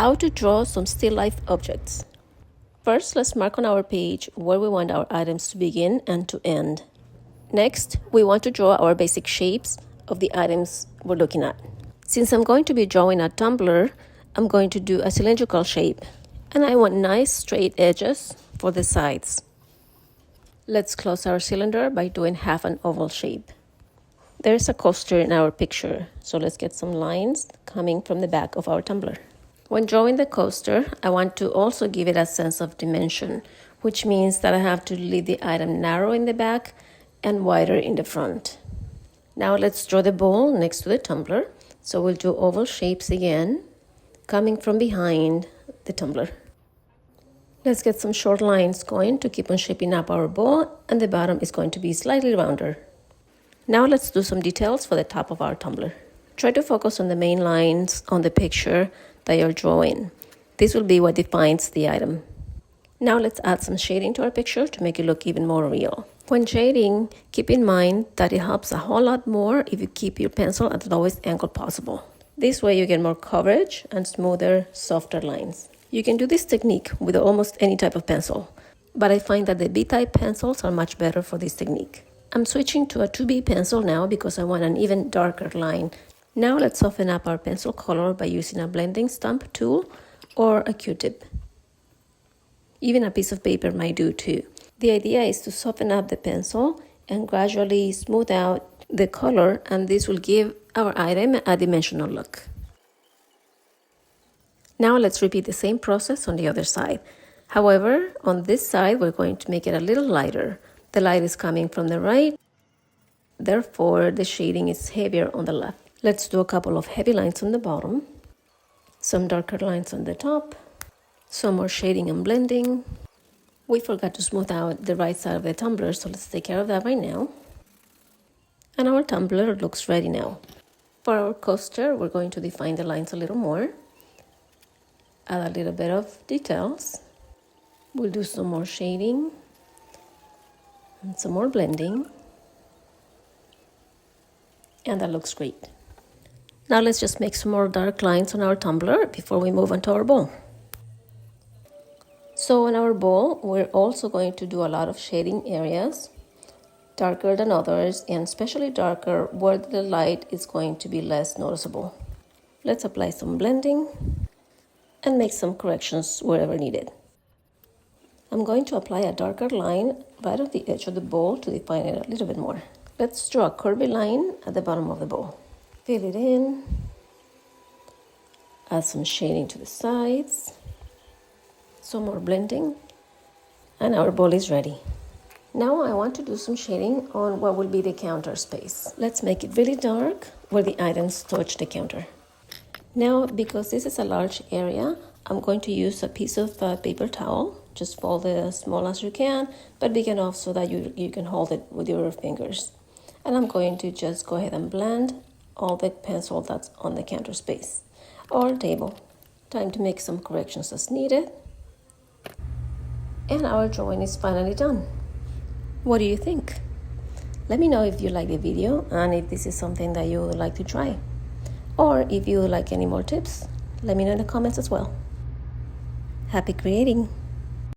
How to draw some still life objects. First, let's mark on our page where we want our items to begin and to end. Next, we want to draw our basic shapes of the items we're looking at. Since I'm going to be drawing a tumbler, I'm going to do a cylindrical shape, and I want nice straight edges for the sides. Let's close our cylinder by doing half an oval shape. There's a coaster in our picture, so let's get some lines coming from the back of our tumbler. When drawing the coaster, I want to also give it a sense of dimension, which means that I have to leave the item narrow in the back and wider in the front. Now let's draw the bowl next to the tumbler. So we'll do oval shapes again, coming from behind the tumbler. Let's get some short lines going to keep on shaping up our bowl, and the bottom is going to be slightly rounder. Now let's do some details for the top of our tumbler. Try to focus on the main lines on the picture that you're drawing. This will be what defines the item. Now let's add some shading to our picture to make it look even more real. When shading, keep in mind that it helps a whole lot more if you keep your pencil at the lowest angle possible. This way you get more coverage and smoother, softer lines. You can do this technique with almost any type of pencil, but I find that the B-type pencils are much better for this technique. I'm switching to a 2B pencil now because I want an even darker line. Now let's soften up our pencil color by using a blending stump tool or a Q-tip. Even a piece of paper might do too. The idea is to soften up the pencil and gradually smooth out the color, and this will give our item a dimensional look. Now let's repeat the same process on the other side. However, on this side, we're going to make it a little lighter. The light is coming from the right, therefore the shading is heavier on the left. Let's do a couple of heavy lines on the bottom, some darker lines on the top, some more shading and blending. We forgot to smooth out the right side of the tumbler, so let's take care of that right now. And our tumbler looks ready now. For our coaster, we're going to define the lines a little more, add a little bit of details. We'll do some more shading and some more blending. And that looks great. Now let's just make some more dark lines on our tumbler before we move on to our bowl. So on our bowl, we're also going to do a lot of shading areas, darker than others, and especially darker where the light is going to be less noticeable. Let's apply some blending and make some corrections wherever needed. I'm going to apply a darker line right at the edge of the bowl to define it a little bit more. Let's draw a curvy line at the bottom of the bowl. Fill it in, add some shading to the sides, some more blending, and our bowl is ready. Now I want to do some shading on what will be the counter space. Let's make it really dark where the items touch the counter. Now, because this is a large area, I'm going to use a piece of paper towel. Just fold it as small as you can, but big enough so that you can hold it with your fingers. And I'm going to just go ahead and blend all the pencil that's on the counter space or table. Time to make some corrections as needed. And our drawing is finally done. What do you think? Let me know if you like the video and if this is something that you would like to try. Or if you would like any more tips, let me know in the comments as well. Happy creating!